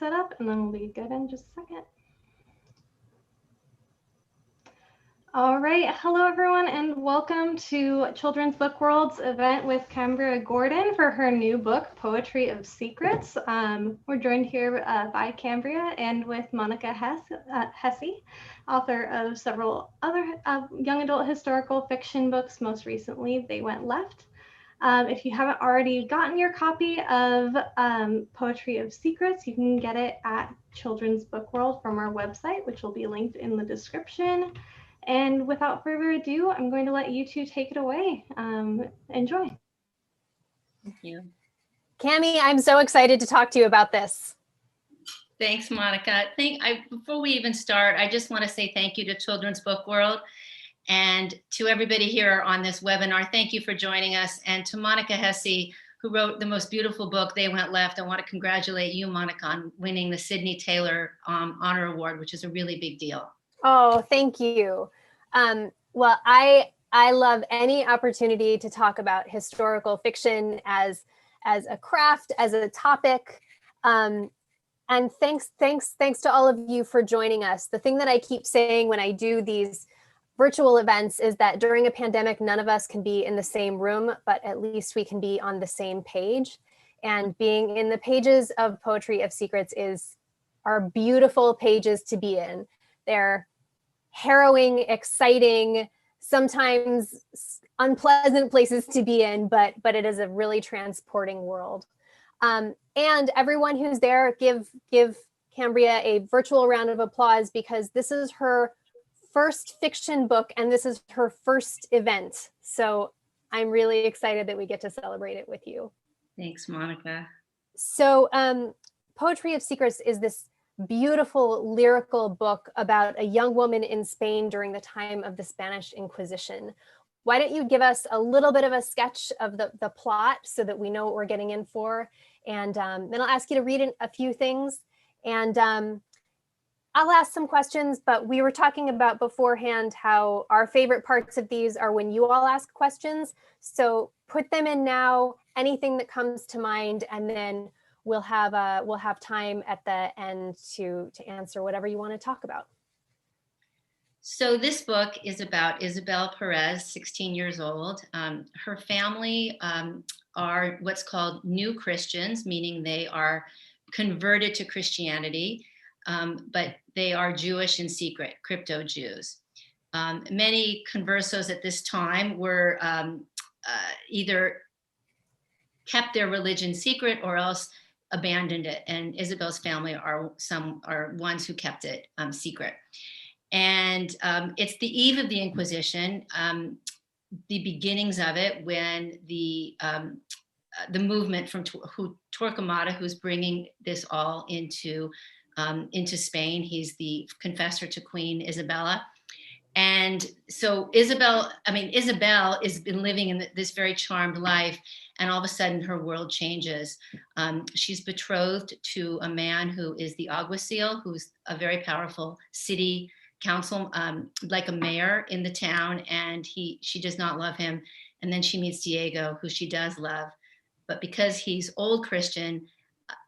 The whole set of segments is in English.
set up, and then we'll be good in just a second. All right, hello everyone, and welcome to Children's Book World's event with Cambria Gordon for her new book, Poetry of Secrets. We're joined here by Cambria and with Monica Hesse, author of several other young adult historical fiction books. Most recently, They Went Left. If you haven't already gotten your copy of Poetry of Secrets, you can get it at Children's Book World from our website, which will be linked in the description. And without further ado, I'm going to let you two take it away. Enjoy. Thank you. Cami, I'm so excited to talk to you about this. Thanks, Monica. Before we even start, I just want to say thank you to Children's Book World and to everybody here on this webinar. Thank you for joining us. And to Monica Hesse, who wrote the most beautiful book, They Went Left. I want to congratulate you, Monica, on winning the Sidney Taylor Honor Award, which is a really big deal. Oh, thank you. Well, I love any opportunity to talk about historical fiction as a craft, as a topic. And thanks to all of you for joining us. The thing that I keep saying when I do these virtual events is that during a pandemic, none of us can be in the same room, but at least we can be on the same page. And being in the pages of Poetry of Secrets are beautiful pages to be in. They're harrowing, exciting, sometimes unpleasant places to be in, but it is a really transporting world. And everyone who's there, give Cambria a virtual round of applause, because this is her first fiction book and this is her first event. So I'm really excited that we get to celebrate it with you. Thanks, Monica. So Poetry of Secrets is this beautiful lyrical book about a young woman in Spain during the time of the Spanish Inquisition. Why don't you give us a little bit of a sketch of the plot so that we know what we're getting in for? And then I'll ask you to read a few things, and I'll ask some questions, but we were talking about beforehand how our favorite parts of these are when you all ask questions. So put them in now, anything that comes to mind, and then we'll have time at the end to answer whatever you want to talk about. So this book is about Isabel Perez, 16 years old. Her family are what's called new Christians, meaning they are converted to Christianity, but they are Jewish in secret, crypto Jews. Many conversos at this time were either kept their religion secret or else abandoned it, and Isabel's family are ones who kept it secret. And it's the eve of the Inquisition, the beginnings of it, when the movement from Torquemada, who's bringing this all into Spain. He's the confessor to Queen Isabella. And so Isabel has been living in this very charmed life, and all of a sudden her world changes. She's betrothed to a man who is the alguacil, who's a very powerful city council, like a mayor in the town, and she does not love him. And then she meets Diego, who she does love, but because he's old Christian,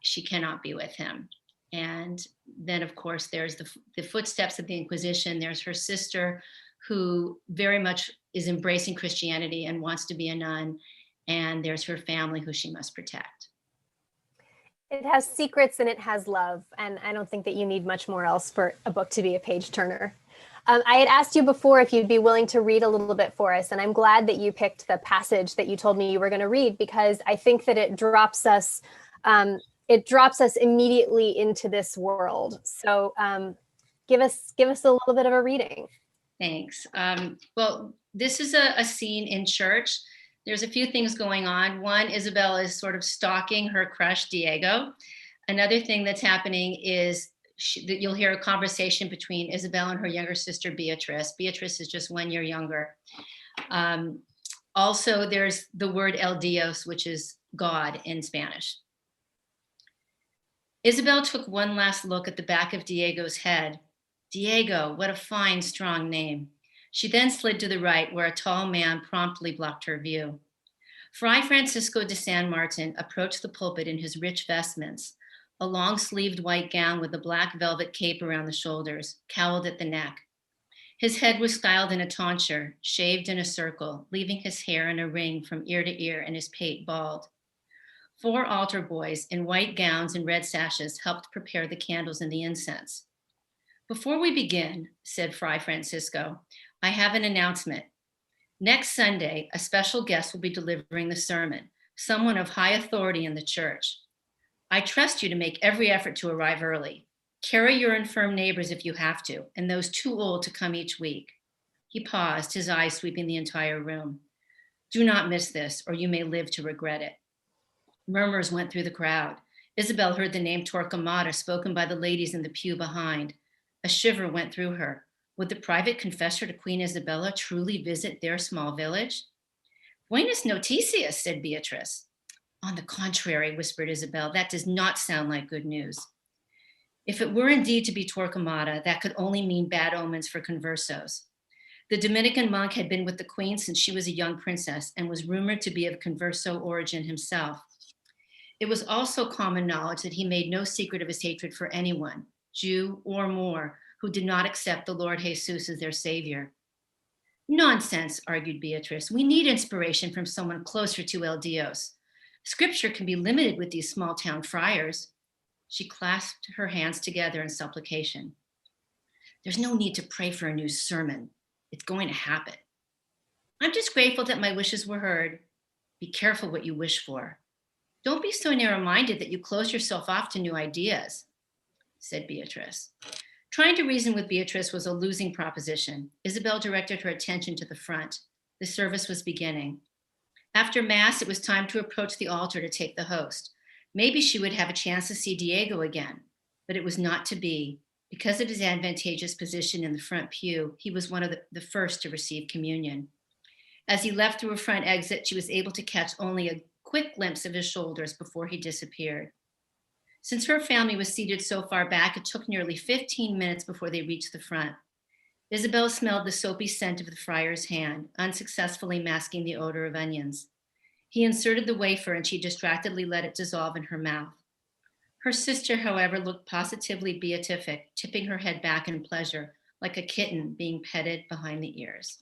she cannot be with him. And then, of course, there's the footsteps of the Inquisition. There's her sister, who very much is embracing Christianity and wants to be a nun. And there's her family, who she must protect. It has secrets and it has love. And I don't think that you need much more else for a book to be a page turner. I had asked you before if you'd be willing to read a little bit for us. And I'm glad that you picked the passage that you told me you were going to read, because I think that it drops us immediately into this world. So give us a little bit of a reading. Thanks. Well, this is a scene in church. There's a few things going on. One, Isabel is sort of stalking her crush, Diego. Another thing that's happening is that you'll hear a conversation between Isabel and her younger sister, Beatrice. Beatrice is just 1 year younger. Also, there's the word El Dios, which is God in Spanish. Isabel took one last look at the back of Diego's head. Diego, what a fine, strong name. She then slid to the right, where a tall man promptly blocked her view. Fray Francisco de San Martin approached the pulpit in his rich vestments, a long-sleeved white gown with a black velvet cape around the shoulders, cowled at the neck. His head was styled in a tonsure, shaved in a circle, leaving his hair in a ring from ear to ear and his pate bald. 4 altar boys in white gowns and red sashes helped prepare the candles and the incense. "Before we begin," said Fray Francisco, "I have an announcement. Next Sunday, a special guest will be delivering the sermon, someone of high authority in the church. I trust you to make every effort to arrive early. Carry your infirm neighbors if you have to, and those too old to come each week." He paused, his eyes sweeping the entire room. "Do not miss this, or you may live to regret it." Murmurs went through the crowd. Isabel heard the name Torquemada spoken by the ladies in the pew behind. A shiver went through her. Would the private confessor to Queen Isabella truly visit their small village? "Buenas noticias," said Beatrice. "On the contrary," whispered Isabel, "that does not sound like good news." If it were indeed to be Torquemada, that could only mean bad omens for conversos. The Dominican monk had been with the queen since she was a young princess and was rumored to be of converso origin himself. It was also common knowledge that he made no secret of his hatred for anyone, Jew or Moor, who did not accept the Lord Jesus as their savior. "Nonsense," argued Beatrice. "We need inspiration from someone closer to El Dios. Scripture can be limited with these small town friars." She clasped her hands together in supplication. "There's no need to pray for a new sermon. It's going to happen. I'm just grateful that my wishes were heard. Be careful what you wish for. Don't be so narrow-minded that you close yourself off to new ideas," said Beatrice. Trying to reason with Beatrice was a losing proposition. Isabel directed her attention to the front. The service was beginning. After Mass, it was time to approach the altar to take the host. Maybe she would have a chance to see Diego again, but it was not to be. Because of his advantageous position in the front pew, he was one of the first to receive communion. As he left through a front exit, she was able to catch only a quick glimpse of his shoulders before he disappeared. Since her family was seated so far back, it took nearly 15 minutes before they reached the front. Isabel smelled the soapy scent of the friar's hand, unsuccessfully masking the odor of onions. He inserted the wafer and she distractedly let it dissolve in her mouth. Her sister, however, looked positively beatific, tipping her head back in pleasure, like a kitten being petted behind the ears.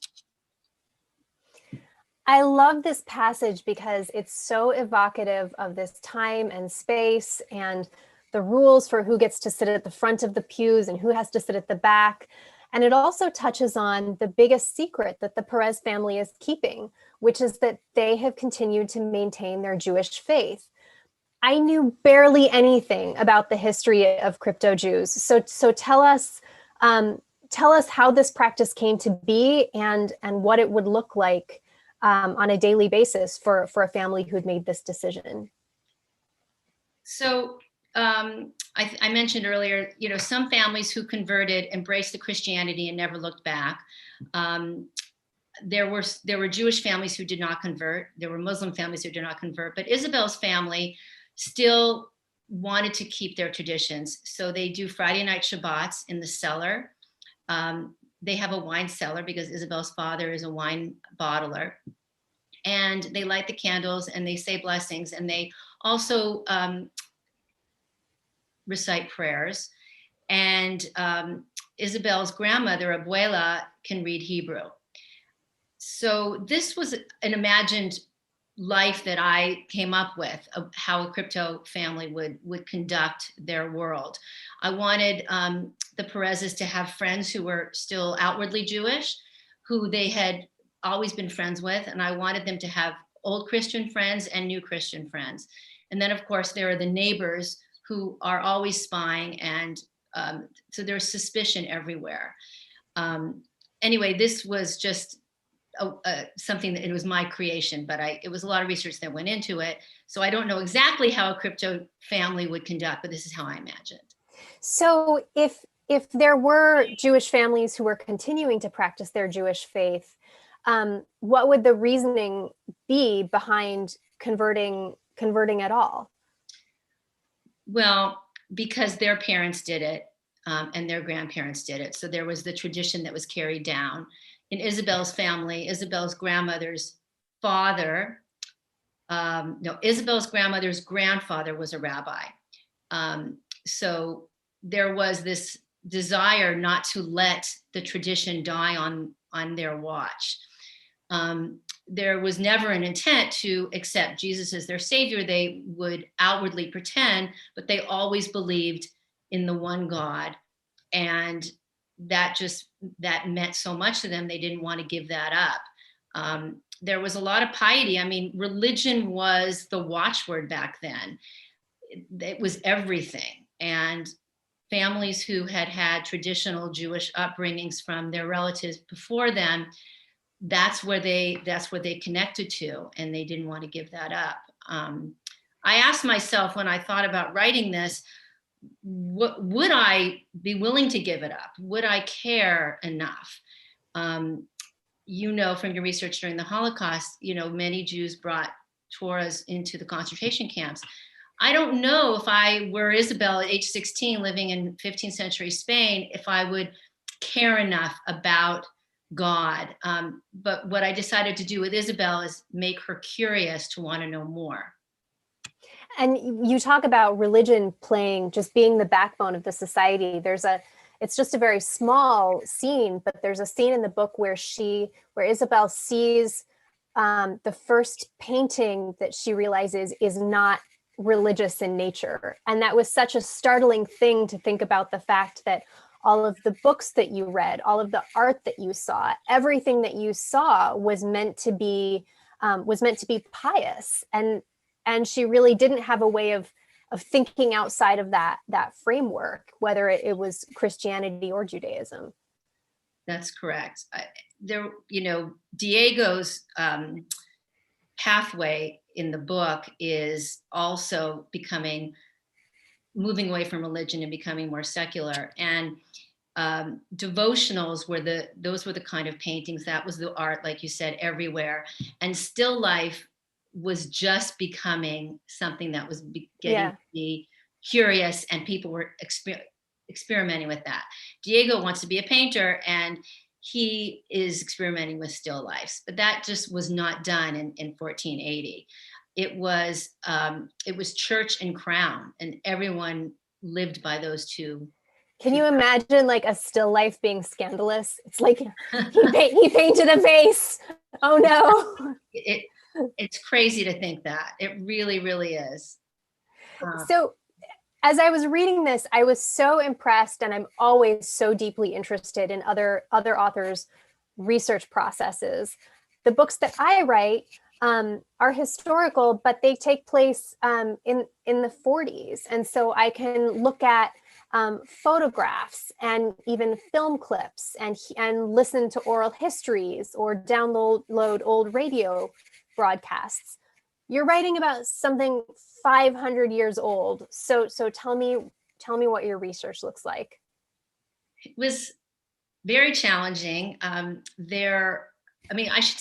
I love this passage because it's so evocative of this time and space and the rules for who gets to sit at the front of the pews and who has to sit at the back. And it also touches on the biggest secret that the Perez family is keeping, which is that they have continued to maintain their Jewish faith. I knew barely anything about the history of crypto Jews. So tell us how this practice came to be and what it would look like on a daily basis for a family who'd made this decision. So I mentioned earlier, some families who converted embraced the Christianity and never looked back. There were Jewish families who did not convert. There were Muslim families who did not convert. But Isabel's family still wanted to keep their traditions. So they do Friday night Shabbats in the cellar. They have a wine cellar because Isabel's father is a wine bottler. And they light the candles and they say blessings. And they also recite prayers. And Isabel's grandmother, Abuela, can read Hebrew. So this was an imagined life that I came up with of how a crypto family would conduct their world. I wanted the Perezes to have friends who were still outwardly Jewish, who they had always been friends with, and I wanted them to have old Christian friends and new Christian friends. And then, of course, there are the neighbors who are always spying, and so there's suspicion everywhere. Anyway, this was just something that it was my creation, but it was a lot of research that went into it. So I don't know exactly how a crypto family would conduct, but this is how I imagined. So if there were Jewish families who were continuing to practice their Jewish faith, what would the reasoning be behind converting at all? Well, because their parents did it and their grandparents did it. So there was the tradition that was carried down. In Isabel's family, Isabel's grandmother's grandfather was a rabbi. So there was this desire not to let the tradition die on their watch. There was never an intent to accept Jesus as their savior. They would outwardly pretend, but they always believed in the one God. And that meant so much to them. They didn't want to give that up. There was a lot of piety. I mean, religion was the watchword back then. It was everything. And families who had had traditional Jewish upbringings from their relatives before them, that's where they connected to, and they didn't want to give that up. I asked myself when I thought about writing this, what would I be willing to give it up? Would I care enough? You know, from your research during the Holocaust, you know, many Jews brought Torahs into the concentration camps. I don't know if I were Isabel at age 16 living in 15th century Spain, if I would care enough about God. But what I decided to do with Isabel is make her curious to want to know more. And you talk about religion just being the backbone of the society. It's just a very small scene, but there's a scene in the book where Isabel sees the first painting that she realizes is not religious in nature. And that was such a startling thing to think about, the fact that all of the books that you read, all of the art that you saw, everything that you saw was meant to be pious. And she really didn't have a way of thinking outside of that framework, whether it was Christianity or Judaism. That's correct. Diego's pathway in the book is also moving away from religion and becoming more secular. And devotionals those were the kind of paintings, that was the art, like you said, everywhere. And still life was just becoming something that was getting to be curious, and people were experimenting with that. Diego wants to be a painter, and he is experimenting with still lifes, but that just was not done in 1480. It was church and crown, and everyone lived by those two. Can you imagine like a still life being scandalous? It's like he painted a vase. Oh no. It's crazy to think that. It really, really is. So as I was reading this, I was so impressed, and I'm always so deeply interested in other authors' research processes. The books that I write are historical, but they take place in the 40s. And so I can look at photographs and even film clips and listen to oral histories or download old radio broadcasts. You're writing about something 500 years old. So tell me what your research looks like. It was very challenging. I should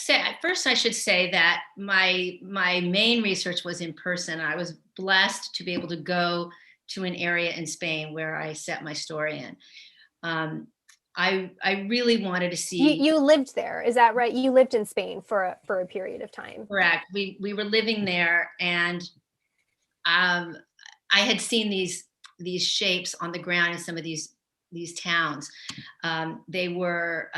say that my main research was in person. I was blessed to be able to go to an area in Spain where I set my story in. I really wanted to see. You lived there, is that right? You lived in Spain for a period of time. Correct. We were living there, and I had seen these shapes on the ground in some of these towns. They were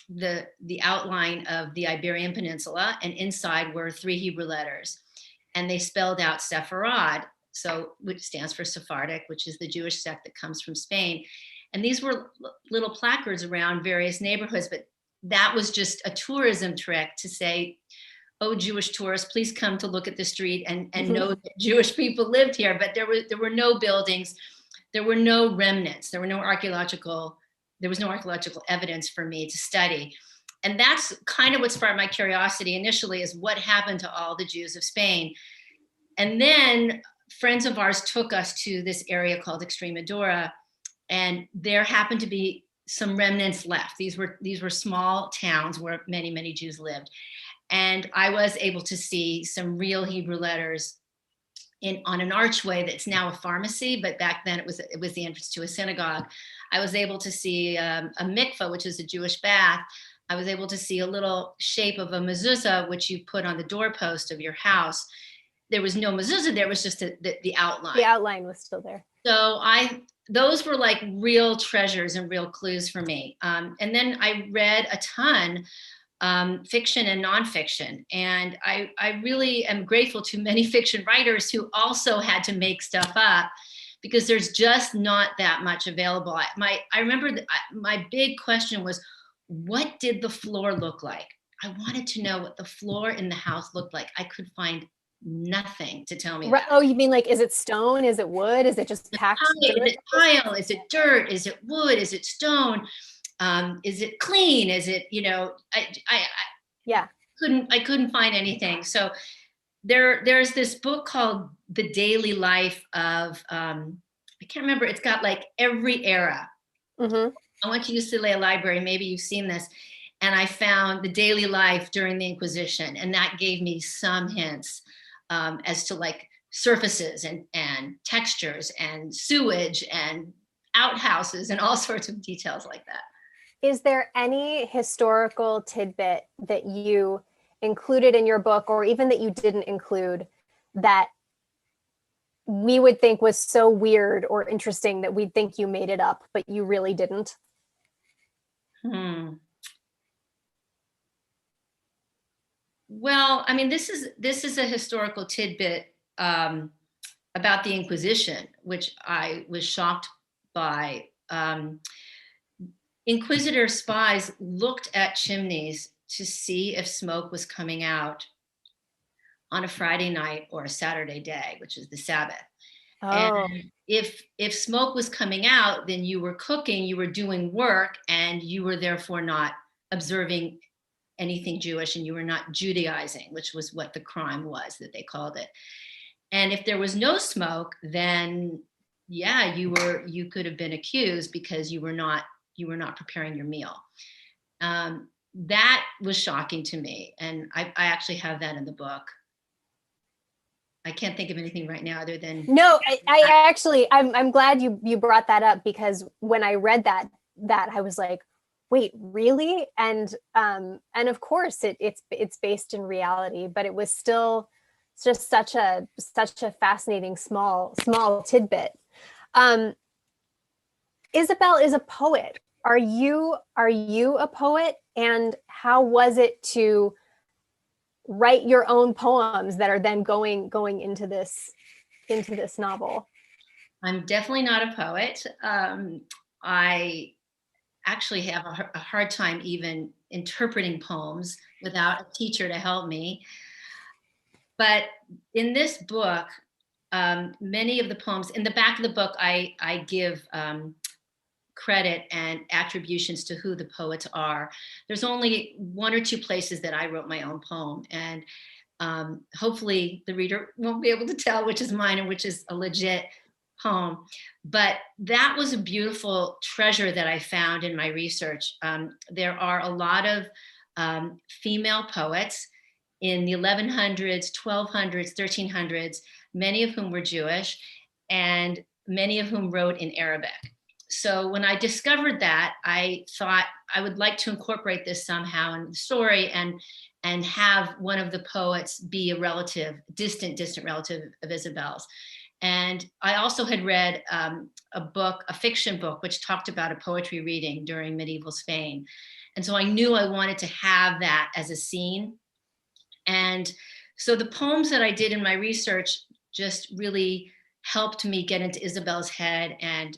the outline of the Iberian Peninsula, and inside were 3 Hebrew letters, and they spelled out Sepharad, which stands for Sephardic, which is the Jewish sect that comes from Spain. And these were little placards around various neighborhoods, but that was just a tourism trick to say, oh, Jewish tourists, please come to look at the street and know that Jewish people lived here. But there were no buildings, there were no remnants, there was no archaeological evidence for me to study. And that's kind of what sparked my curiosity initially, is what happened to all the Jews of Spain. And then friends of ours took us to this area called Extremadura, and there happened to be some remnants left. These were small towns where many, many Jews lived. And I was able to see some real Hebrew letters on an archway that's now a pharmacy, but back then it was the entrance to a synagogue. I was able to see a mikveh, which is a Jewish bath. I was able to see a little shape of a mezuzah, which you put on the doorpost of your house. there was no mezuzah, there was just the outline. The outline was still there. So those were like real treasures and real clues for me. And then I read a ton, fiction and nonfiction. And I really am grateful to many fiction writers who also had to make stuff up, because there's just not that much available. I remember my big question was, what did the floor look like? I wanted to know what the floor in the house looked like. I could find nothing to tell me that. Oh, you mean like, is it stone? Is it wood? Is it just packed dirt? Is it tile? Is it dirt? Is it wood? Is it stone? Is it clean? Is it, Yeah. I couldn't find anything. So there's this book called The Daily Life of, I can't remember. It's got like every era. Mm-hmm. I went to UCLA Library. Maybe you've seen this. And I found the daily life during the Inquisition. And that gave me some hints as to like surfaces and textures and sewage and outhouses and all sorts of details like that. Is there any historical tidbit that you included in your book, or even that you didn't include, that we would think was so weird or interesting that we'd think you made it up, but you really didn't? Well, I mean, this is a historical tidbit about the Inquisition, which I was shocked by. Inquisitor spies looked at chimneys to see if smoke was coming out on a Friday night or a Saturday day, which is the Sabbath. Oh. And if smoke was coming out, then you were cooking, you were doing work, and you were therefore not observing anything Jewish, and you were not Judaizing, which was what the crime was that they called it. And if there was no smoke, then yeah, you could have been accused because you were not preparing your meal. That was shocking to me, and I actually have that in the book. I can't think of anything right now other than. No, I actually, I'm glad you brought that up, because when I read that I was like, wait, really? And of course it's based in reality, but it was still just such a fascinating small tidbit. Isabel is a poet. Are you a poet? And how was it to write your own poems that are then going into this novel? I'm definitely not a poet. I actually have a hard time even interpreting poems without a teacher to help me. But in this book, many of the poems, in the back of the book, I give credit and attributions to who the poets are. There's only one or two places that I wrote my own poem, and hopefully the reader won't be able to tell which is mine and which is a legit poem. But that was a beautiful treasure that I found in my research. There are a lot of female poets in the 1100s, 1200s, 1300s, many of whom were Jewish, and many of whom wrote in Arabic. So when I discovered that, I thought I would like to incorporate this somehow in the story and have one of the poets be a relative, distant relative of Isabel's. And I also had read a fiction book, which talked about a poetry reading during medieval Spain. And so I knew I wanted to have that as a scene. And so the poems that I did in my research just really helped me get into Isabel's head, and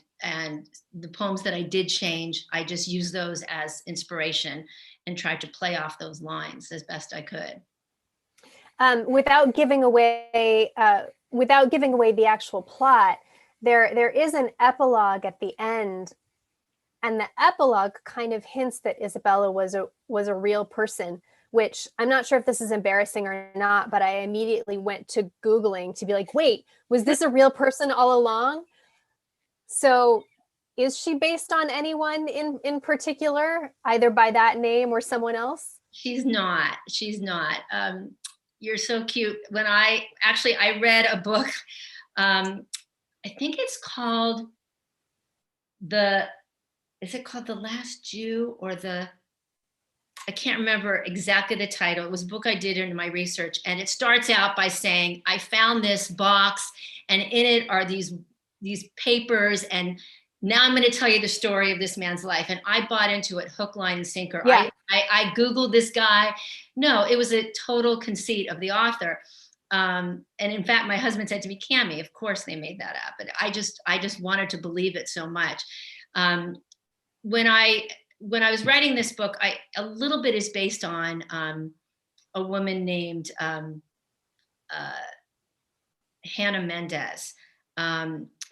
the poems that I did change, I just used those as inspiration and tried to play off those lines as best I could. Without giving away the actual plot, there is an epilogue at the end, and the epilogue kind of hints that Isabella was a real person, which I'm not sure if this is embarrassing or not, but I immediately went to Googling to be like, wait, was this a real person all along? So is she based on anyone in particular, either by that name or someone else? She's not. You're so cute. When I read a book, I think it's called is it called The Last Jew, or I can't remember exactly the title. It was a book I did in my research. And it starts out by saying, I found this box and in it are these papers. And now I'm going to tell you the story of this man's life. And I bought into it hook, line, and sinker. Yeah. I Googled this guy. No, it was a total conceit of the author. And in fact, my husband said to me, Cammie, of course they made that up. But I just wanted to believe it so much. When I was writing this book, a little bit is based on a woman named Hannah Mendez,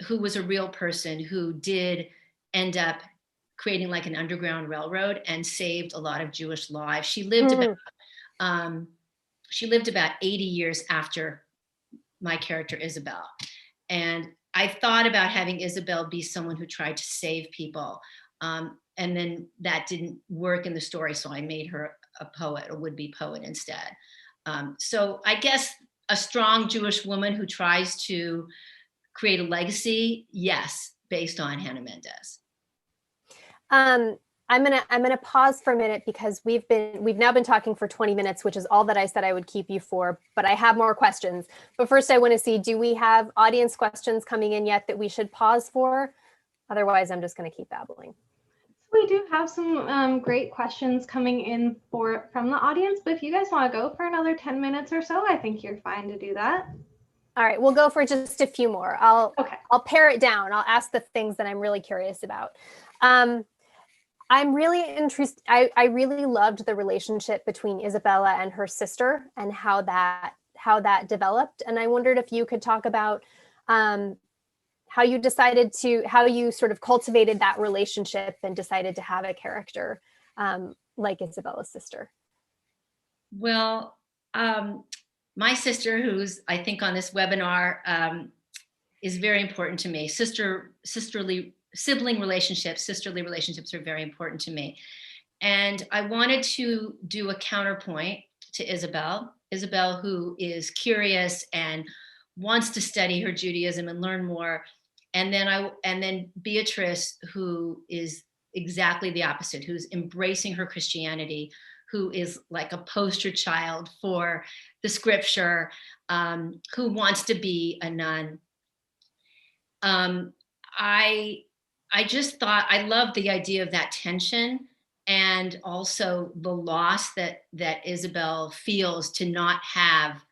who was a real person who did end up creating like an underground railroad and saved a lot of Jewish lives. She lived about 80 years after my character Isabel. And I thought about having Isabel be someone who tried to save people. And then that didn't work in the story. So I made her a poet, a would-be poet instead. So I guess a strong Jewish woman who tries to create a legacy, yes, based on Hannah Mendez. I'm gonna pause for a minute because we've now been talking for 20 minutes, which is all that I said I would keep you for, but I have more questions. But first I want to see, do we have audience questions coming in yet that we should pause for? Otherwise, I'm just going to keep babbling. We do have some great questions coming in from the audience, but if you guys want to go for another 10 minutes or so, I think you're fine to do that. All right, we'll go for just a few more. I'll pare it down. I'll ask the things that I'm really curious about. I'm really interested. I really loved the relationship between Isabella and her sister and how that developed. And I wondered if you could talk about how you sort of cultivated that relationship and decided to have a character like Isabella's sister. Well, my sister, who's I think on this webinar, is very important to me. Sibling relationships, sisterly relationships are very important to me. And I wanted to do a counterpoint to Isabel, who is curious and wants to study her Judaism and learn more. And then Beatrice, who is exactly the opposite, who's embracing her Christianity, who is like a poster child for the scripture, who wants to be a nun. I just thought I loved the idea of that tension and also the loss that Isabel feels to not have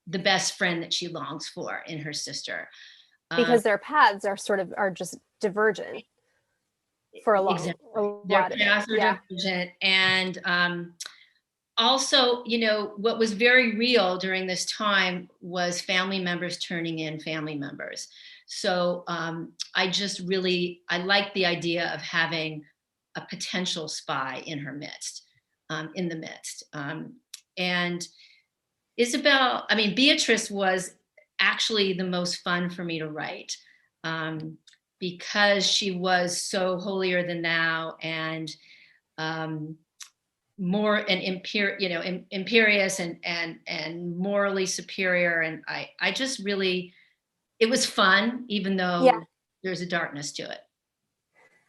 the best friend that she longs for in her sister. Because their paths are just divergent for a long, exactly. a lot Their of it. paths are divergent. And also, what was very real during this time was family members turning in family members. So I like the idea of having a potential spy in the midst. And Beatrice was actually the most fun for me to write because she was so holier than thou and more an imperious and morally superior. And I just really, it was fun, even though there's a darkness to it.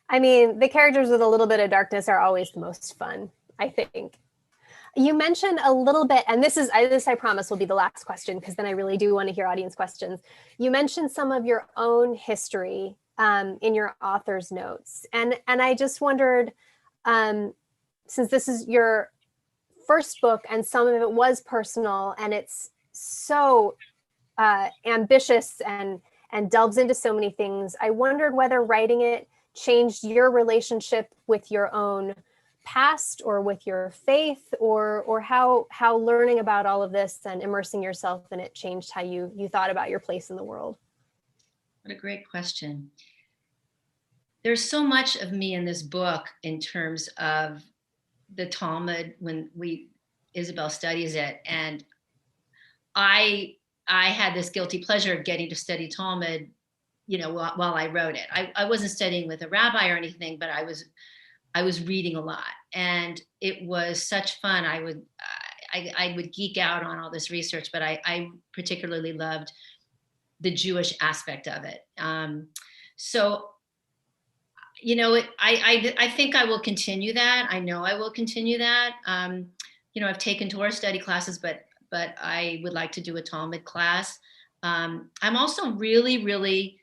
I mean, the characters with a little bit of darkness are always the most fun, I think. You mentioned a little bit, and this I promise will be the last question, because then I really do want to hear audience questions. You mentioned some of your own history in your author's notes. And I just wondered, since this is your first book and some of it was personal and it's so ambitious and delves into so many things, I wondered whether writing it changed your relationship with your own past or with your faith, or how learning about all of this and immersing yourself in it changed how you thought about your place in the world. What a great question. There's so much of me in this book in terms of the Talmud when Isabel studies it. And I had this guilty pleasure of getting to study Talmud, while I wrote it. I wasn't studying with a rabbi or anything, but I was reading a lot, and it was such fun. I would geek out on all this research, but I particularly loved the Jewish aspect of it. So You know, I think I will continue that. I know I will continue that. You know, I've taken Torah study classes, but I would like to do a Talmud class. I'm also really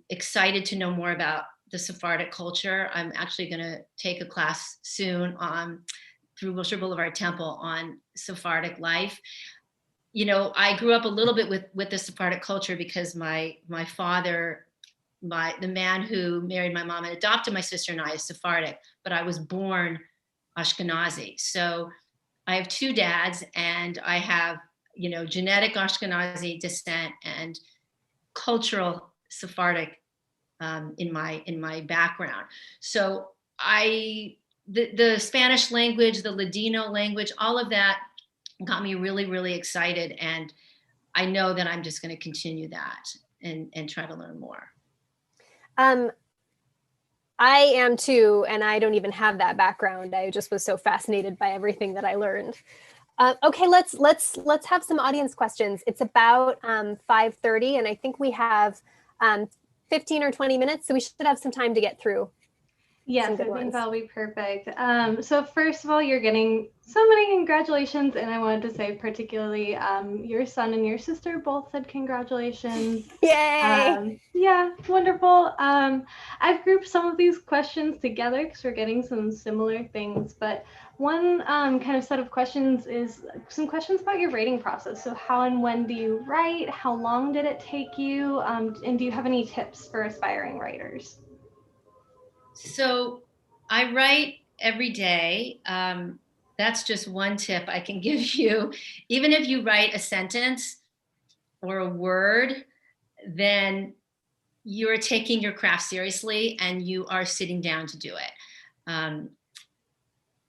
excited to know more about the Sephardic culture. I'm actually going to take a class soon through Wilshire Boulevard Temple on Sephardic life. You know, I grew up a little bit with the Sephardic culture because my father, the man who married my mom and adopted my sister and I, is Sephardic, but I was born Ashkenazi. So I have two dads, and I have, you know, genetic Ashkenazi descent and cultural Sephardic in my background. So the Spanish language, the Ladino language, all of that got me really excited, and I know that I'm just going to continue that and try to learn more. I am too, and I don't even have that background. I just was so fascinated by everything that I learned. Okay, let's have some audience questions. It's about 5:30, and I think we have 15 or 20 minutes, so we should have some time to get through. Yes, I think that'll be perfect. So first of all, you're getting so many congratulations, and I wanted to say particularly your son and your sister both said congratulations. Yay! Yeah, wonderful. I've grouped some of these questions together because we're getting some similar things, but one kind of set of questions is some questions about your writing process. So how and when do you write? How long did it take you? And do you have any tips for aspiring writers? So I write every day. That's just one tip I can give you. Even if you write a sentence or a word, then you're taking your craft seriously and you are sitting down to do it.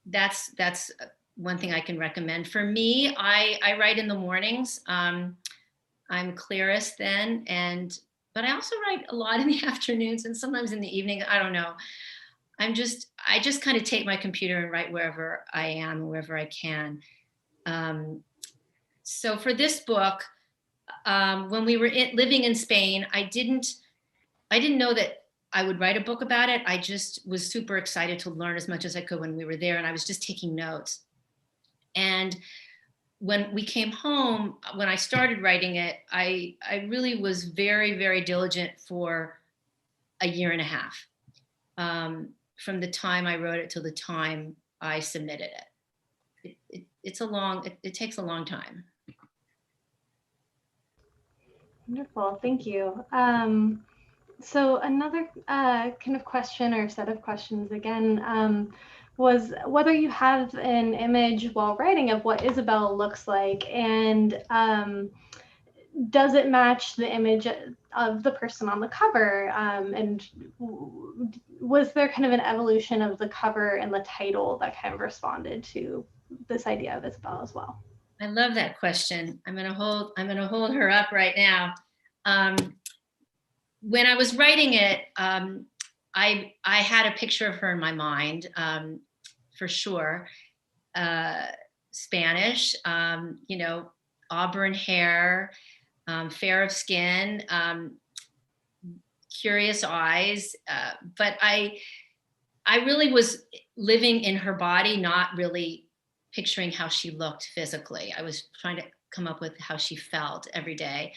That's one thing I can recommend. For me, I write in the mornings. I'm clearest then, but I also write a lot in the afternoons and sometimes in the evening. I don't know. I just kind of take my computer and write wherever I am, wherever I can. So for this book, when we were living in Spain, I didn't know that I would write a book about it. I just was super excited to learn as much as I could when we were there, and I was just taking notes. And when we came home, when I started writing it, I really was very diligent for a year and a half. From the time I wrote it till the time I submitted it. It takes a long time. Wonderful, thank you. So another kind of question or set of questions again was whether you have an image while writing of what Isabel looks like, and does it match the image of the person on the cover? And was there kind of an evolution of the cover and the title that kind of responded to this idea of Isabel as well? I love that question. I'm gonna hold her up right now. When I was writing it, I had a picture of her in my mind, for sure. Spanish, you know, auburn hair, fair of skin, curious eyes, but I really was living in her body, not really picturing how she looked physically. I was trying to come up with how she felt every day.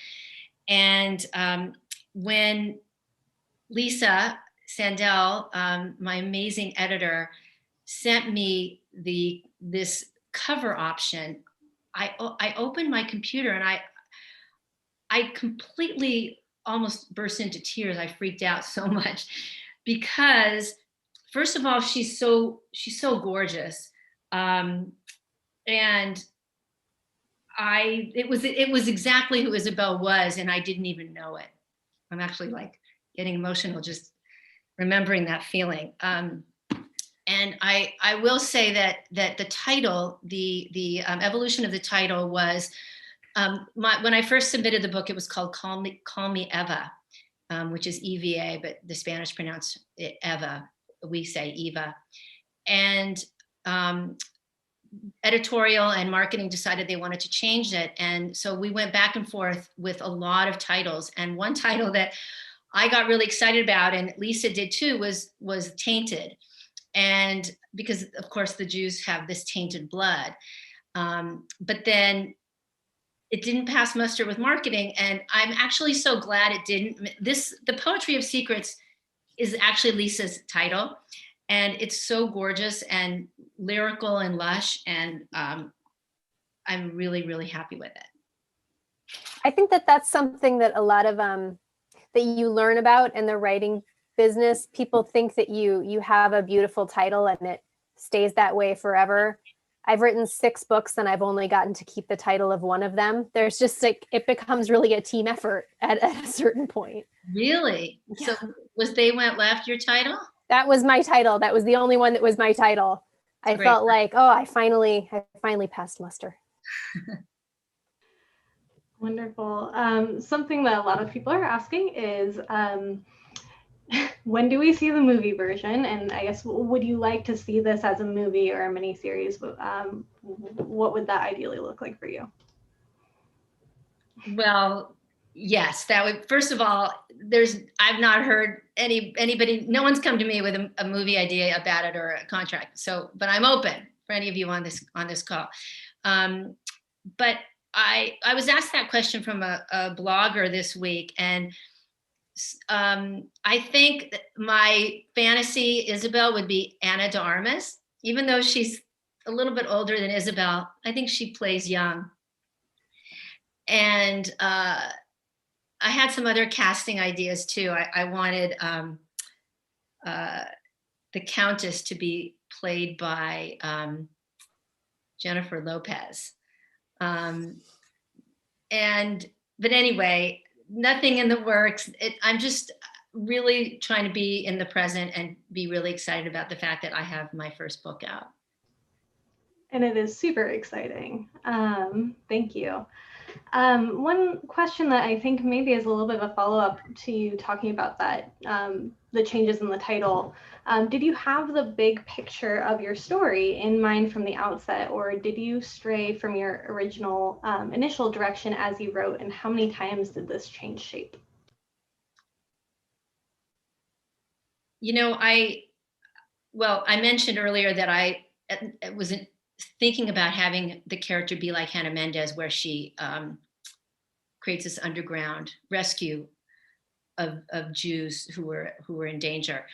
And when Lisa Sandell, my amazing editor, sent me this cover option, I opened my computer and I completely almost burst into tears. I freaked out so much because, first of all, she's so gorgeous, and it was exactly who Isabel was, and I didn't even know it. I'm actually like getting emotional just remembering that feeling. And I will say that the title, the evolution of the title was, when I first submitted the book, it was called Call Me Eva, which is EVA, but the Spanish pronounce it Eva. We say Eva. And editorial and marketing decided they wanted to change it. And so we went back and forth with a lot of titles. And one title that I got really excited about, and Lisa did too, was Tainted. And because of course the Jews have this tainted blood. But then it didn't pass muster with marketing. And I'm actually so glad it didn't. The Poetry of Secrets is actually Lisa's title. And it's so gorgeous and lyrical and lush. And I'm really, really happy with it. I think that that's something that a lot of that you learn about in the writing business. People think that you have a beautiful title and it stays that way forever. I've written 6 books and I've only gotten to keep the title of one of them. There's just like, it becomes really a team effort at a certain point. Really? Yeah. So was They Went Left your title? That was my title. That was the only one that was my title. I felt like, oh, I finally passed muster. Wonderful. Something that a lot of people are asking is, when do we see the movie version? And I guess, would you like to see this as a movie or a miniseries? What would that ideally look like for you? Well, yes, that would, first of all, I've not heard anybody, no one's come to me with a movie idea about it or a contract. So, but I'm open for any of you on this call. But I was asked that question from a blogger this week, and I think that my fantasy Isabel would be Ana de Armas, even though she's a little bit older than Isabel. I think she plays young. And I had some other casting ideas too. I wanted the Countess to be played by Jennifer Lopez. But anyway, nothing in the works. I'm just really trying to be in the present and be really excited about the fact that I have my first book out. And it is super exciting. Thank you. One question that I think maybe is a little bit of a follow-up to you talking about that, the changes in the title. Did you have the big picture of your story in mind from the outset, or did you stray from your original initial direction as you wrote, and how many times did this change shape? You know, I mentioned earlier that I wasn't thinking about having the character be like Hannah Mendez, where she creates this underground rescue of Jews who were in danger.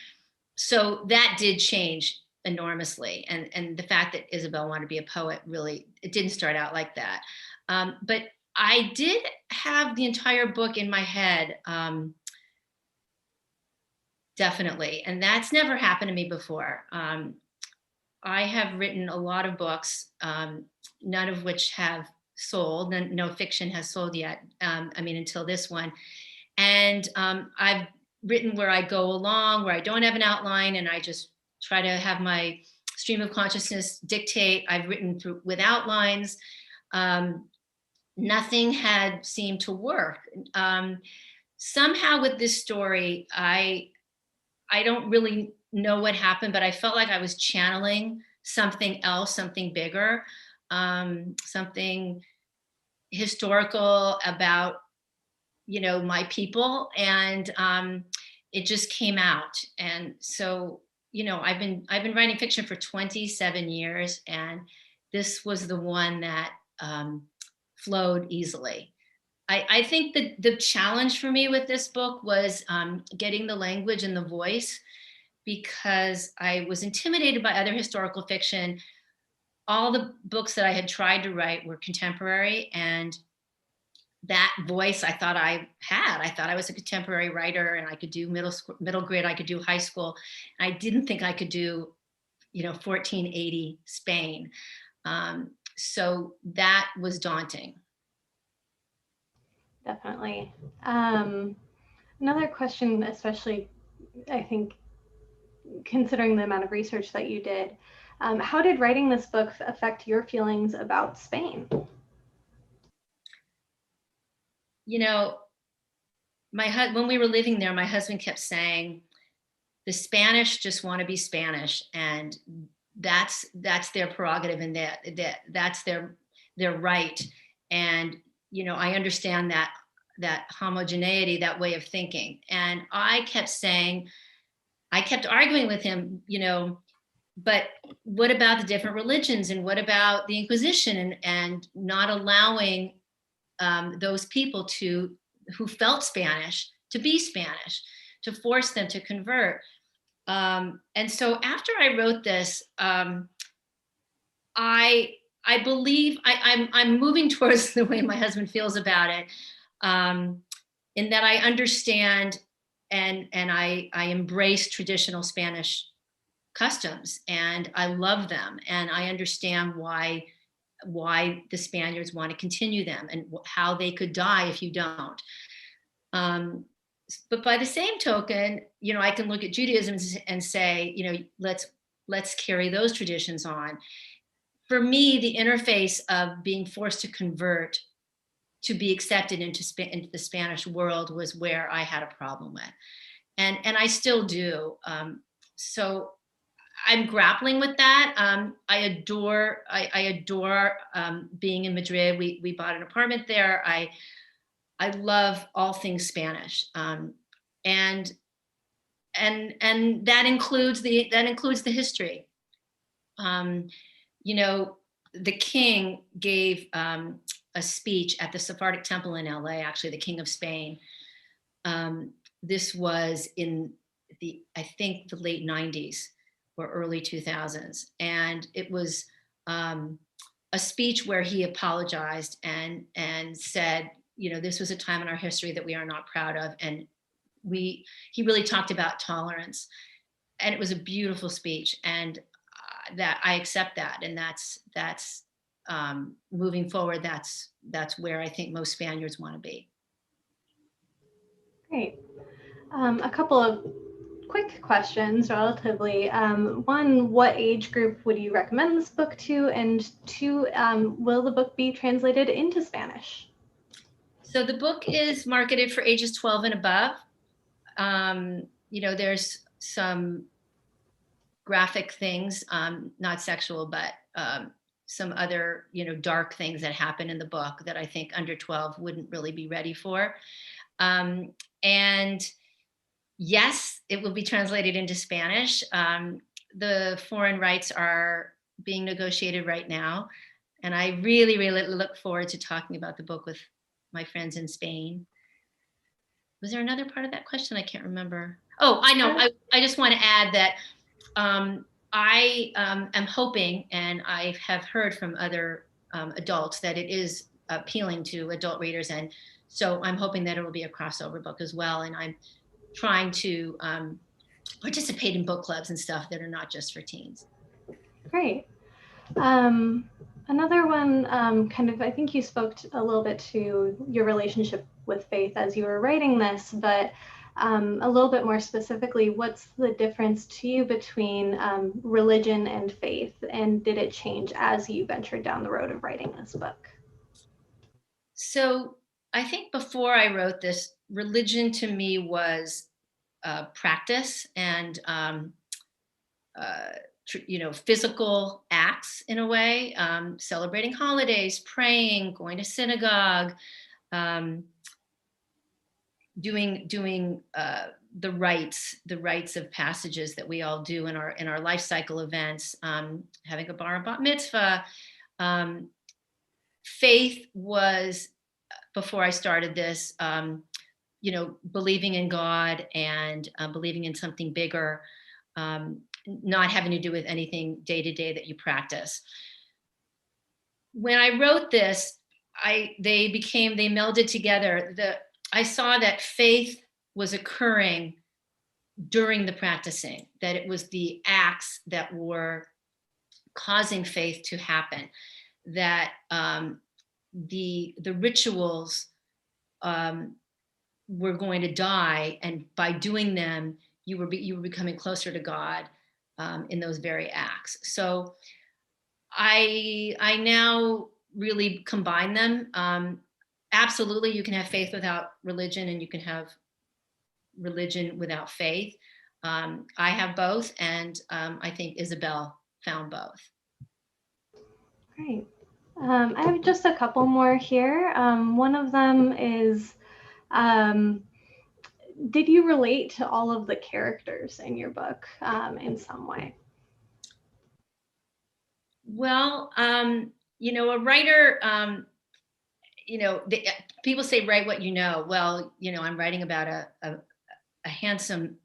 So that did change enormously. And the fact that Isabel wanted to be a poet, really, it didn't start out like that. But I did have the entire book in my head, definitely. And that's never happened to me before. I have written a lot of books, none of which have sold. No fiction has sold yet. Until this one. And I've written where I go along, where I don't have an outline, and I just try to have my stream of consciousness dictate. I've written with outlines. Nothing had seemed to work. Somehow with this story, I don't really know what happened, but I felt like I was channeling something else, something bigger, something historical about, my people, and it just came out. And so, I've been writing fiction for 27 years, and this was the one that flowed easily. I think that the challenge for me with this book was getting the language and the voice, because I was intimidated by other historical fiction. All the books that I had tried to write were contemporary, and that voice I thought I had. I thought I was a contemporary writer, and I could do middle grade, I could do high school. I didn't think I could do, 1480 Spain. So that was daunting. Definitely. Another question, especially, I think, considering the amount of research that you did, how did writing this book affect your feelings about Spain? When we were living there, my husband kept saying, the Spanish just want to be Spanish, and that's their prerogative, and that's their right. And I understand that that homogeneity, that way of thinking. And I kept arguing with him, but what about the different religions, and what about the Inquisition, and not allowing those people who felt Spanish to be Spanish, to force them to convert. And so after I wrote this, I believe I'm moving towards the way my husband feels about it, in that I understand and I embrace traditional Spanish customs, and I love them, and I understand why the Spaniards want to continue them, and how they could die if you don't. But by the same token, I can look at Judaism and say, let's carry those traditions on. For me, the interface of being forced to convert to be accepted into the Spanish world was where I had a problem with, and I still do. So I'm grappling with that. I adore being in Madrid. We bought an apartment there. I love all things Spanish, and that includes the history. The king gave a speech at the Sephardic Temple in LA. Actually, the King of Spain. This was in I think the late 90s or early 2000s, and it was a speech where he apologized and said, this was a time in our history that we are not proud of, and he really talked about tolerance, and it was a beautiful speech, and that I accept that, and that's moving forward. That's where I think most Spaniards want to be. Great. A couple of quick questions, relatively. One, what age group would you recommend this book to? And two, will the book be translated into Spanish? So the book is marketed for ages 12 and above. There's some graphic things, not sexual, but some other, dark things that happen in the book that I think under 12 wouldn't really be ready for. And yes, it will be translated into Spanish. The foreign rights are being negotiated right now. And I really, really look forward to talking about the book with my friends in Spain. Was there another part of that question? I can't remember. Oh, I know. I just want to add that I am hoping, and I have heard from other adults, that it is appealing to adult readers. And so I'm hoping that it will be a crossover book as well. And I'm trying to participate in book clubs and stuff that are not just for teens. Great. Another one, I think you spoke a little bit to your relationship with faith as you were writing this, but a little bit more specifically, what's the difference to you between religion and faith? And did it change as you ventured down the road of writing this book? So I think before I wrote this, religion to me was practice and physical acts in a way, celebrating holidays, praying, going to synagogue, doing the rites of passages that we all do in our life cycle events, having a bar and bat mitzvah. Faith was, before I started this, believing in God and believing in something bigger, not having to do with anything day to day that you practice. When I wrote this, they melded together. I saw that faith was occurring during the practicing, that it was the acts that were causing faith to happen, that the rituals were going to die, and by doing them, you were becoming closer to God in those very acts. So I now really combine them. Absolutely, you can have faith without religion, and you can have religion without faith. I have both, and I think Isabel found both. Great. I have just a couple more here. One of them is Did you relate to all of the characters in your book in some way? Well, a writer, people say write what you know. Well, I'm writing about a handsome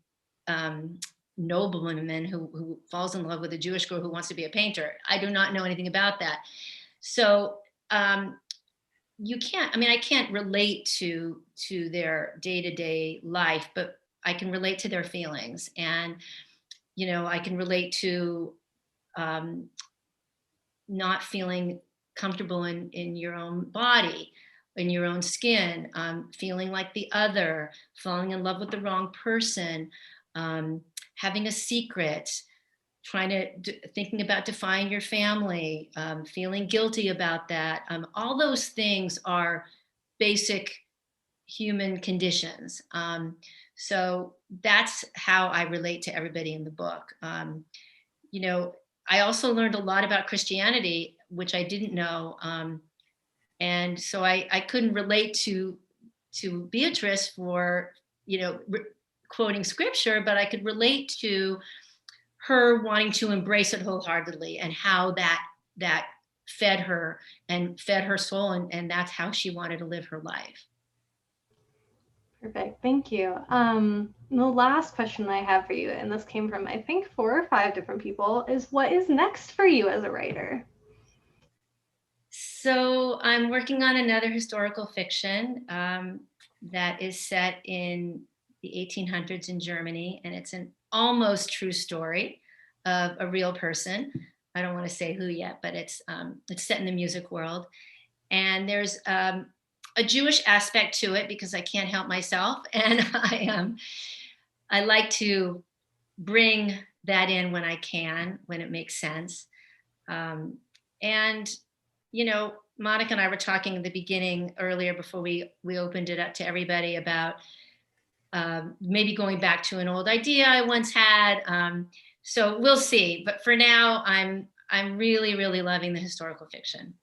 nobleman who falls in love with a Jewish girl who wants to be a painter. I do not know anything about that. So I can't relate to their day-to-day life, but I can relate to their feelings. And, I can relate to not feeling comfortable in your own body, in your own skin, feeling like the other, falling in love with the wrong person, having a secret, thinking about defying your family, feeling guilty about that. All those things are basic human conditions. So that's how I relate to everybody in the book. I also learned a lot about Christianity, which I didn't know. And so I couldn't relate to Beatrice for, quoting scripture, but I could relate to her wanting to embrace it wholeheartedly and how that fed her and fed her soul. And that's how she wanted to live her life. Perfect. Thank you. The last question I have for you, and this came from, I think, 4 or 5 different people, is what is next for you as a writer? So I'm working on another historical fiction that is set in the 1800s in Germany, and it's an almost true story of a real person. I don't want to say who yet, but it's set in the music world, and there's a Jewish aspect to it because I can't help myself, and I like to bring that in when I can, when it makes sense. And Monica and I were talking in the beginning earlier before we opened it up to everybody about maybe going back to an old idea I once had. So we'll see. But for now, I'm really, really loving the historical fiction.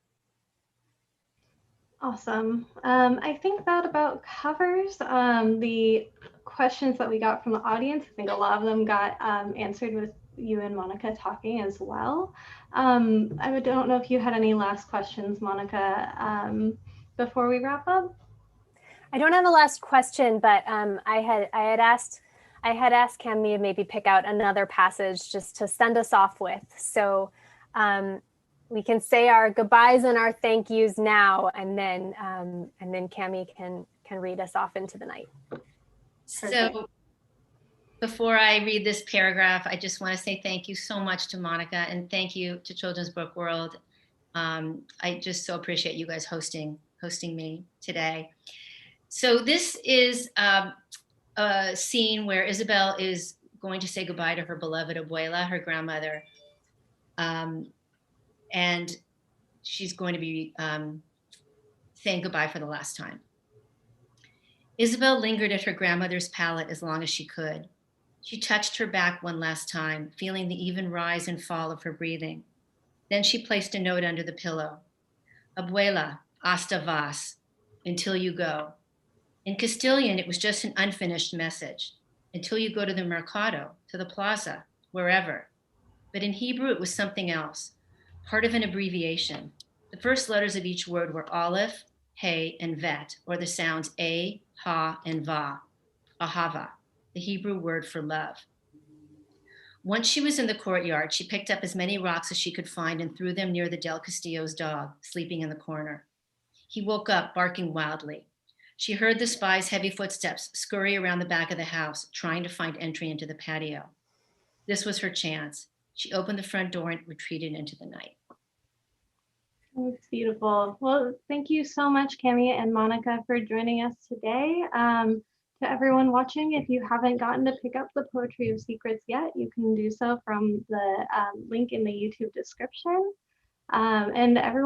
Awesome. I think that about covers the questions that we got from the audience. I think a lot of them got answered with you and Monica talking as well. I don't know if you had any last questions, Monica, before we wrap up. I don't have a last question, but I had asked Cami to maybe pick out another passage just to send us off with. So we can say our goodbyes and our thank yous now, and then Cami can read us off into the night. So before I read this paragraph, I just want to say thank you so much to Monica, and thank you to Children's Book World. I just so appreciate you guys hosting me today. So this is a scene where Isabel is going to say goodbye to her beloved abuela, her grandmother, and she's going to be saying goodbye for the last time. Isabel lingered at her grandmother's pallet as long as she could. She touched her back one last time, feeling the even rise and fall of her breathing. Then she placed a note under the pillow. Abuela, hasta vas, until you go. In Castilian, it was just an unfinished message. Until you go to the mercado, to the plaza, wherever. But in Hebrew, it was something else, part of an abbreviation. The first letters of each word were aleph, hey, and vet, or the sounds a, ha, and va, ahava, the Hebrew word for love. Once she was in the courtyard, she picked up as many rocks as she could find and threw them near the Del Castillo's dog, sleeping in the corner. He woke up, barking wildly. She heard the spy's heavy footsteps scurry around the back of the house, trying to find entry into the patio. This was her chance. She opened the front door and retreated into the night. That's beautiful. Well, thank you so much, Cami and Monica, for joining us today. To everyone watching, if you haven't gotten to pick up the Poetry of Secrets yet, you can do so from the link in the YouTube description. And everyone